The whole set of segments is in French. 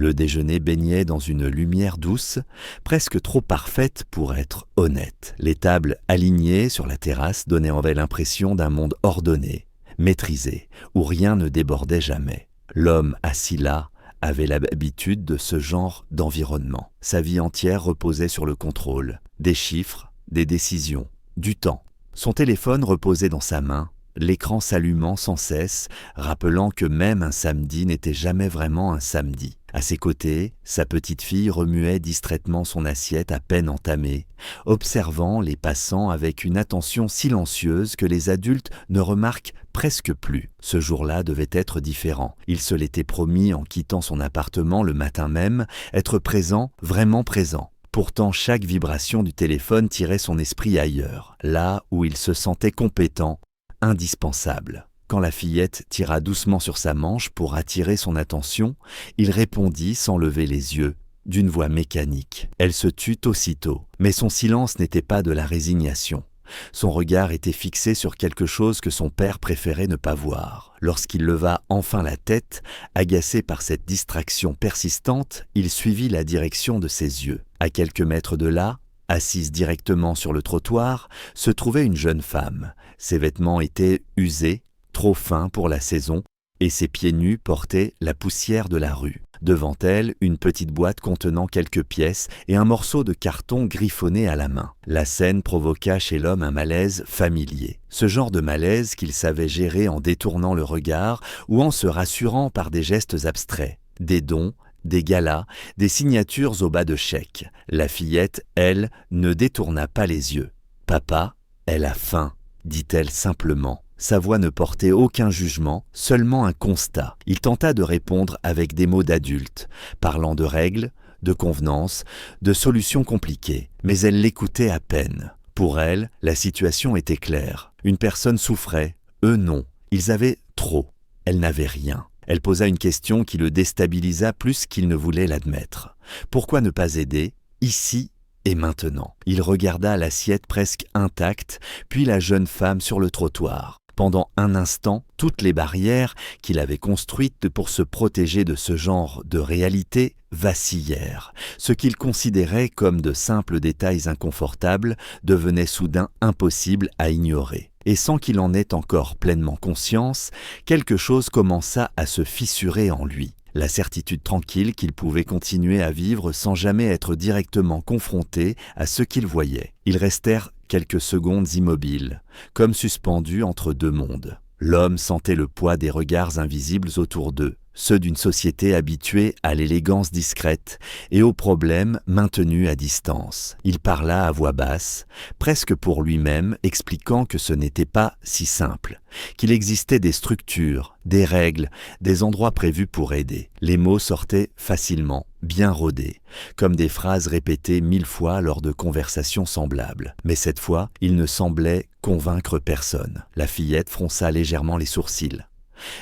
Le déjeuner baignait dans une lumière douce, presque trop parfaite pour être honnête. Les tables alignées sur la terrasse donnaient en elle l'impression d'un monde ordonné, maîtrisé, où rien ne débordait jamais. L'homme assis là avait l'habitude de ce genre d'environnement. Sa vie entière reposait sur le contrôle, des chiffres, des décisions, du temps. Son téléphone reposait dans sa main, l'écran s'allumant sans cesse, rappelant que même un samedi n'était jamais vraiment un samedi. À ses côtés, sa petite fille remuait distraitement son assiette à peine entamée, observant les passants avec une attention silencieuse que les adultes ne remarquent presque plus. Ce jour-là devait être différent. Il se l'était promis en quittant son appartement le matin même, être présent, vraiment présent. Pourtant, chaque vibration du téléphone tirait son esprit ailleurs, là où il se sentait compétent, indispensable. Quand la fillette tira doucement sur sa manche pour attirer son attention, il répondit sans lever les yeux, d'une voix mécanique. Elle se tut aussitôt, mais son silence n'était pas de la résignation. Son regard était fixé sur quelque chose que son père préférait ne pas voir. Lorsqu'il leva enfin la tête, agacé par cette distraction persistante, il suivit la direction de ses yeux. À quelques mètres de là, assise directement sur le trottoir, se trouvait une jeune femme. Ses vêtements étaient usés, trop fins pour la saison, et ses pieds nus portaient la poussière de la rue. Devant elle, une petite boîte contenant quelques pièces et un morceau de carton griffonné à la main. La scène provoqua chez l'homme un malaise familier. Ce genre de malaise qu'il savait gérer en détournant le regard ou en se rassurant par des gestes abstraits. Des dons, des galas, des signatures au bas de chèques. La fillette, elle, ne détourna pas les yeux. « Papa, elle a faim », dit-elle simplement. Sa voix ne portait aucun jugement, seulement un constat. Il tenta de répondre avec des mots d'adulte, parlant de règles, de convenances, de solutions compliquées. Mais elle l'écoutait à peine. Pour elle, la situation était claire. Une personne souffrait, eux non. Ils avaient trop. Elle n'avait rien. Elle posa une question qui le déstabilisa plus qu'il ne voulait l'admettre. Pourquoi ne pas aider, ici et maintenant? Il regarda l'assiette presque intacte, puis la jeune femme sur le trottoir. Pendant un instant, toutes les barrières qu'il avait construites pour se protéger de ce genre de réalité vacillèrent. Ce qu'il considérait comme de simples détails inconfortables devenait soudain impossible à ignorer. Et sans qu'il en ait encore pleinement conscience, quelque chose commença à se fissurer en lui. La certitude tranquille qu'il pouvait continuer à vivre sans jamais être directement confronté à ce qu'il voyait. Ils restèrent quelques secondes immobiles, comme suspendus entre deux mondes. L'homme sentait le poids des regards invisibles autour d'eux, ceux d'une société habituée à l'élégance discrète et aux problèmes maintenus à distance. Il parla à voix basse, presque pour lui-même, expliquant que ce n'était pas si simple, qu'il existait des structures, des règles, des endroits prévus pour aider. Les mots sortaient facilement, bien rodés, comme des phrases répétées 1000 fois lors de conversations semblables. Mais cette fois, il ne semblait convaincre personne. La fillette fronça légèrement les sourcils.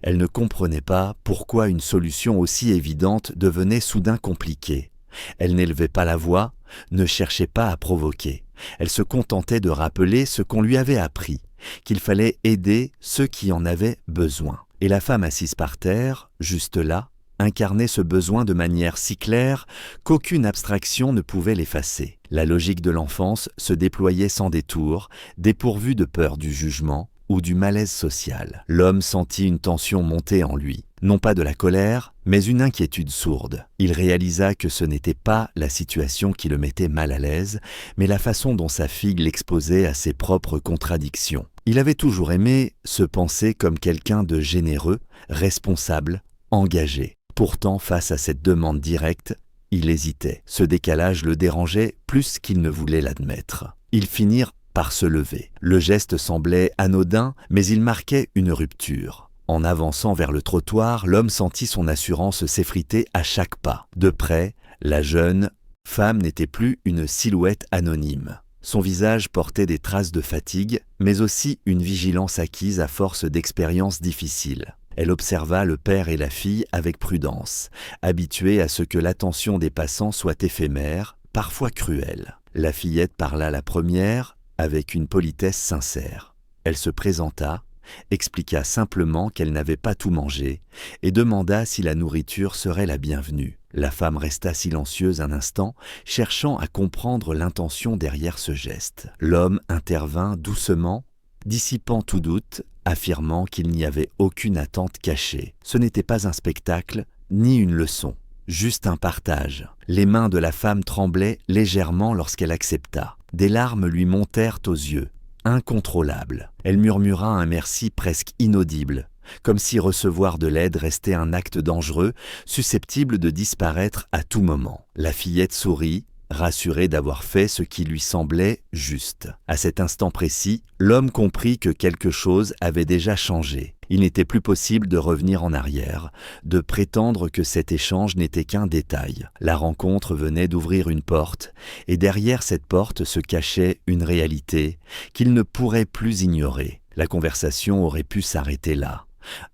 Elle ne comprenait pas pourquoi une solution aussi évidente devenait soudain compliquée. Elle n'élevait pas la voix, ne cherchait pas à provoquer. Elle se contentait de rappeler ce qu'on lui avait appris, qu'il fallait aider ceux qui en avaient besoin. Et la femme assise par terre, juste là, incarnait ce besoin de manière si claire qu'aucune abstraction ne pouvait l'effacer. La logique de l'enfance se déployait sans détour, dépourvue de peur du jugement ou du malaise social. L'homme sentit une tension monter en lui, non pas de la colère, mais une inquiétude sourde. Il réalisa que ce n'était pas la situation qui le mettait mal à l'aise, mais la façon dont sa fille l'exposait à ses propres contradictions. Il avait toujours aimé se penser comme quelqu'un de généreux, responsable, engagé. Pourtant, face à cette demande directe, il hésitait. Ce décalage le dérangeait plus qu'il ne voulait l'admettre. Ils finirent par se lever. Le geste semblait anodin, mais il marquait une rupture. En avançant vers le trottoir, l'homme sentit son assurance s'effriter à chaque pas. De près, la jeune femme n'était plus une silhouette anonyme. Son visage portait des traces de fatigue, mais aussi une vigilance acquise à force d'expériences difficiles. Elle observa le père et la fille avec prudence, habituée à ce que l'attention des passants soit éphémère, parfois cruelle. La fillette parla la première, avec une politesse sincère. Elle se présenta, expliqua simplement qu'elle n'avait pas tout mangé et demanda si la nourriture serait la bienvenue. La femme resta silencieuse un instant, cherchant à comprendre l'intention derrière ce geste. L'homme intervint doucement, dissipant tout doute, affirmant qu'il n'y avait aucune attente cachée. Ce n'était pas un spectacle, ni une leçon, juste un partage. Les mains de la femme tremblaient légèrement lorsqu'elle accepta. Des larmes lui montèrent aux yeux, incontrôlables. Elle murmura un merci presque inaudible, comme si recevoir de l'aide restait un acte dangereux, susceptible de disparaître à tout moment. La fillette sourit, rassurée d'avoir fait ce qui lui semblait juste. À cet instant précis, l'homme comprit que quelque chose avait déjà changé. Il n'était plus possible de revenir en arrière, de prétendre que cet échange n'était qu'un détail. La rencontre venait d'ouvrir une porte, et derrière cette porte se cachait une réalité qu'il ne pourrait plus ignorer. La conversation aurait pu s'arrêter là.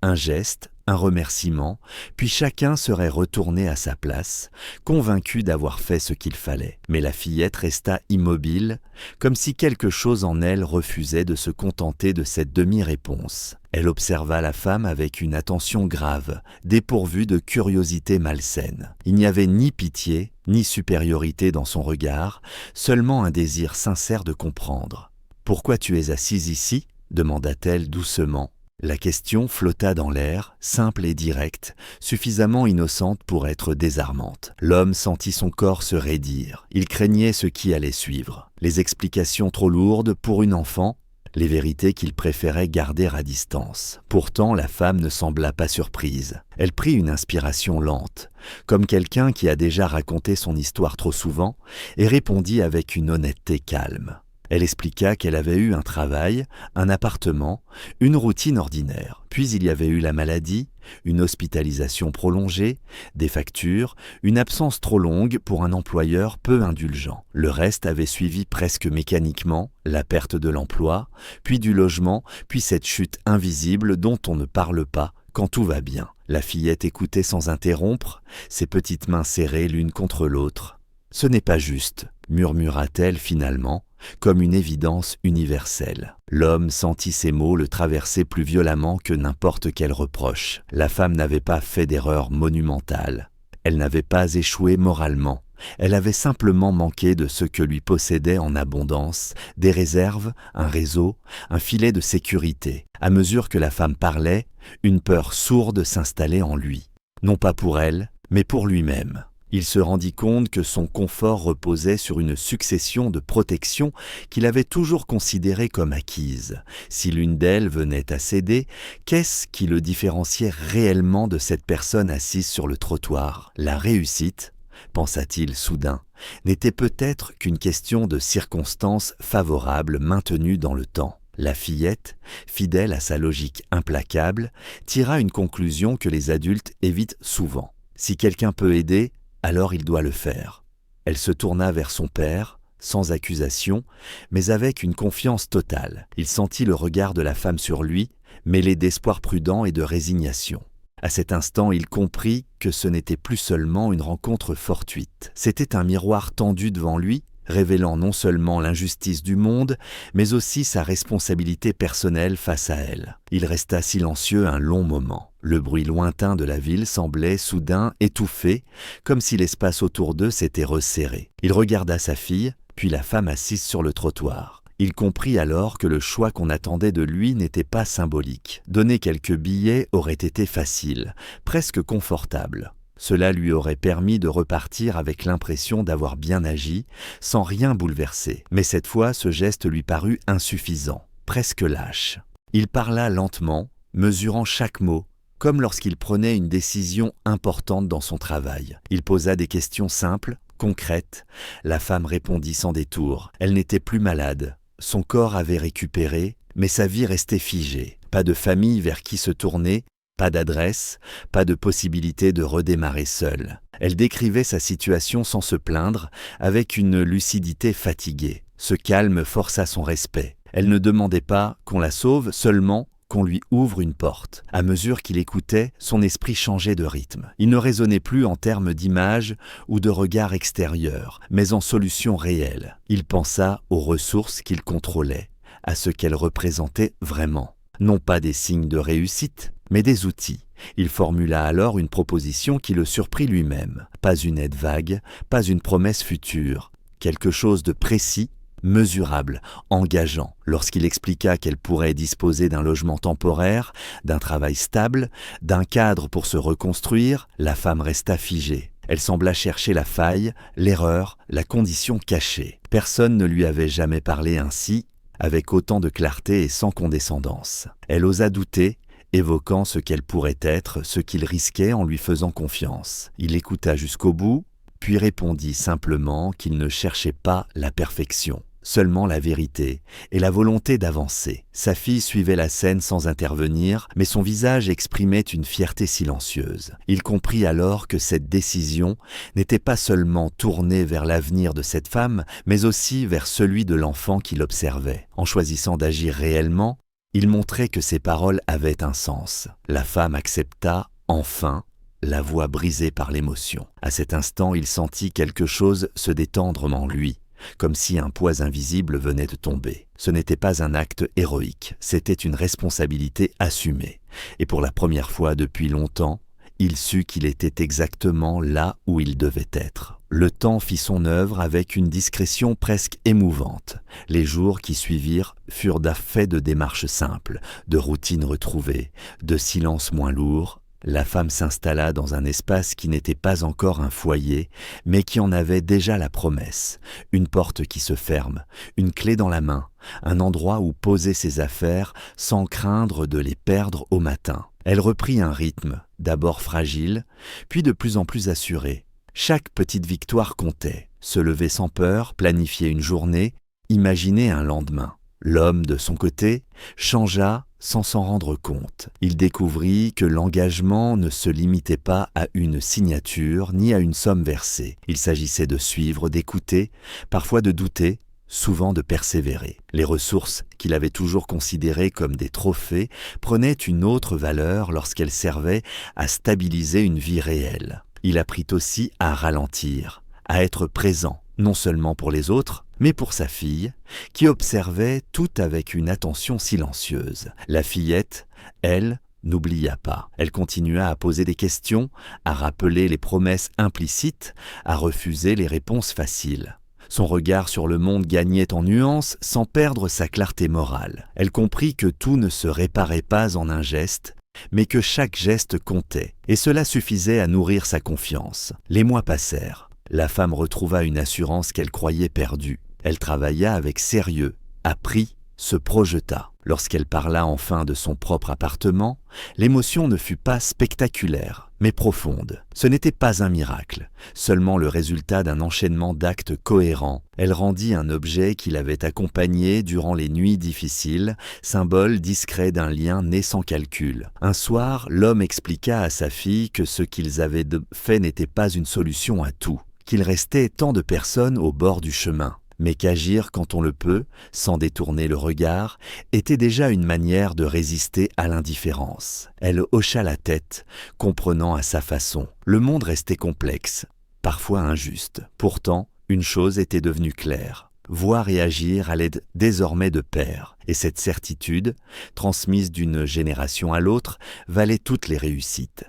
Un geste, un remerciement, puis chacun serait retourné à sa place, convaincu d'avoir fait ce qu'il fallait. Mais la fillette resta immobile, comme si quelque chose en elle refusait de se contenter de cette demi-réponse. Elle observa la femme avec une attention grave, dépourvue de curiosité malsaine. Il n'y avait ni pitié, ni supériorité dans son regard, seulement un désir sincère de comprendre. « Pourquoi tu es assise ici ?» demanda-t-elle doucement. La question flotta dans l'air, simple et directe, suffisamment innocente pour être désarmante. L'homme sentit son corps se raidir. Il craignait ce qui allait suivre. Les explications trop lourdes pour une enfant, les vérités qu'il préférait garder à distance. Pourtant, la femme ne sembla pas surprise. Elle prit une inspiration lente, comme quelqu'un qui a déjà raconté son histoire trop souvent, et répondit avec une honnêteté calme. Elle expliqua qu'elle avait eu un travail, un appartement, une routine ordinaire. Puis il y avait eu la maladie, une hospitalisation prolongée, des factures, une absence trop longue pour un employeur peu indulgent. Le reste avait suivi presque mécaniquement, la perte de l'emploi, puis du logement, puis cette chute invisible dont on ne parle pas quand tout va bien. La fillette écoutait sans interrompre, ses petites mains serrées l'une contre l'autre. « Ce n'est pas juste », murmura-t-elle finalement, comme une évidence universelle. L'homme sentit ces mots le traverser plus violemment que n'importe quel reproche. La femme n'avait pas fait d'erreur monumentale. Elle n'avait pas échoué moralement. Elle avait simplement manqué de ce que lui possédait en abondance, des réserves, un réseau, un filet de sécurité. À mesure que la femme parlait, une peur sourde s'installait en lui. Non pas pour elle, mais pour lui-même. Il se rendit compte que son confort reposait sur une succession de protections qu'il avait toujours considérées comme acquises. Si l'une d'elles venait à céder, qu'est-ce qui le différenciait réellement de cette personne assise sur le trottoir ? La réussite, pensa-t-il soudain, n'était peut-être qu'une question de circonstances favorables maintenues dans le temps. La fillette, fidèle à sa logique implacable, tira une conclusion que les adultes évitent souvent. Si quelqu'un peut aider, alors il doit le faire. Elle se tourna vers son père, sans accusation, mais avec une confiance totale. Il sentit le regard de la femme sur lui, mêlé d'espoir prudent et de résignation. À cet instant, il comprit que ce n'était plus seulement une rencontre fortuite. C'était un miroir tendu devant lui, révélant non seulement l'injustice du monde, mais aussi sa responsabilité personnelle face à elle. Il resta silencieux un long moment. Le bruit lointain de la ville semblait soudain étouffé, comme si l'espace autour d'eux s'était resserré. Il regarda sa fille, puis la femme assise sur le trottoir. Il comprit alors que le choix qu'on attendait de lui n'était pas symbolique. Donner quelques billets aurait été facile, presque confortable. Cela lui aurait permis de repartir avec l'impression d'avoir bien agi, sans rien bouleverser. Mais cette fois, ce geste lui parut insuffisant, presque lâche. Il parla lentement, mesurant chaque mot, comme lorsqu'il prenait une décision importante dans son travail. Il posa des questions simples, concrètes. La femme répondit sans détour. Elle n'était plus malade. Son corps avait récupéré, mais sa vie restait figée. Pas de famille vers qui se tourner, pas d'adresse, pas de possibilité de redémarrer seule. Elle décrivait sa situation sans se plaindre, avec une lucidité fatiguée. Ce calme força son respect. Elle ne demandait pas qu'on la sauve, seulement qu'on lui ouvre une porte. À mesure qu'il écoutait, son esprit changeait de rythme. Il ne raisonnait plus en termes d'image ou de regard extérieur, mais en solutions réelles. Il pensa aux ressources qu'il contrôlait, à ce qu'elles représentaient vraiment. non pas des signes de réussite, mais des outils. Il formula alors une proposition qui le surprit lui-même. Pas une aide vague, pas une promesse future, quelque chose de précis, mesurable, engageant. Lorsqu'il expliqua qu'elle pourrait disposer d'un logement temporaire, d'un travail stable, d'un cadre pour se reconstruire, la femme resta figée. Elle sembla chercher la faille, l'erreur, la condition cachée. Personne ne lui avait jamais parlé ainsi, avec autant de clarté et sans condescendance. Elle osa douter, évoquant ce qu'elle pourrait être, ce qu'il risquait en lui faisant confiance. Il écouta jusqu'au bout, puis répondit simplement qu'il ne cherchait pas la perfection, seulement la vérité et la volonté d'avancer. Sa fille suivait la scène sans intervenir, mais son visage exprimait une fierté silencieuse. Il comprit alors que cette décision n'était pas seulement tournée vers l'avenir de cette femme, mais aussi vers celui de l'enfant qui l'observait. En choisissant d'agir réellement, il montrait que ses paroles avaient un sens. La femme accepta, enfin, la voix brisée par l'émotion. À cet instant, il sentit quelque chose se détendre en lui, comme si un poids invisible venait de tomber. Ce n'était pas un acte héroïque, c'était une responsabilité assumée. Et pour la première fois depuis longtemps, il sut qu'il était exactement là où il devait être. Le temps fit son œuvre avec une discrétion presque émouvante. Les jours qui suivirent furent faits de démarches simples, de routines retrouvées, de silences moins lourds. La femme s'installa dans un espace qui n'était pas encore un foyer, mais qui en avait déjà la promesse. Une porte qui se ferme, une clé dans la main, un endroit où poser ses affaires sans craindre de les perdre au matin. Elle reprit un rythme, d'abord fragile, puis de plus en plus assuré. Chaque petite victoire comptait. Se lever sans peur, planifier une journée, imaginer un lendemain. L'homme, de son côté, changea sans s'en rendre compte. Il découvrit que l'engagement ne se limitait pas à une signature ni à une somme versée. Il s'agissait de suivre, d'écouter, parfois de douter, souvent de persévérer. Les ressources qu'il avait toujours considérées comme des trophées prenaient une autre valeur lorsqu'elles servaient à stabiliser une vie réelle. Il apprit aussi à ralentir, à être présent, non seulement pour les autres, mais pour sa fille, qui observait tout avec une attention silencieuse. La fillette, elle, n'oublia pas. Elle continua à poser des questions, à rappeler les promesses implicites, à refuser les réponses faciles. Son regard sur le monde gagnait en nuances sans perdre sa clarté morale. Elle comprit que tout ne se réparait pas en un geste, mais que chaque geste comptait, et cela suffisait à nourrir sa confiance. Les mois passèrent. La femme retrouva une assurance qu'elle croyait perdue. Elle travailla avec sérieux, apprit, se projeta. Lorsqu'elle parla enfin de son propre appartement, l'émotion ne fut pas spectaculaire, mais profonde. Ce n'était pas un miracle, seulement le résultat d'un enchaînement d'actes cohérents. Elle rendit un objet qui l'avait accompagnée durant les nuits difficiles, symbole discret d'un lien né sans calcul. Un soir, l'homme expliqua à sa fille que ce qu'ils avaient fait n'était pas une solution à tout, qu'il restait tant de personnes au bord du chemin, mais qu'agir quand on le peut, sans détourner le regard, était déjà une manière de résister à l'indifférence. Elle hocha la tête, comprenant à sa façon. Le monde restait complexe, parfois injuste. Pourtant, une chose était devenue claire. Voir et agir allaient désormais de pair, et cette certitude, transmise d'une génération à l'autre, valait toutes les réussites.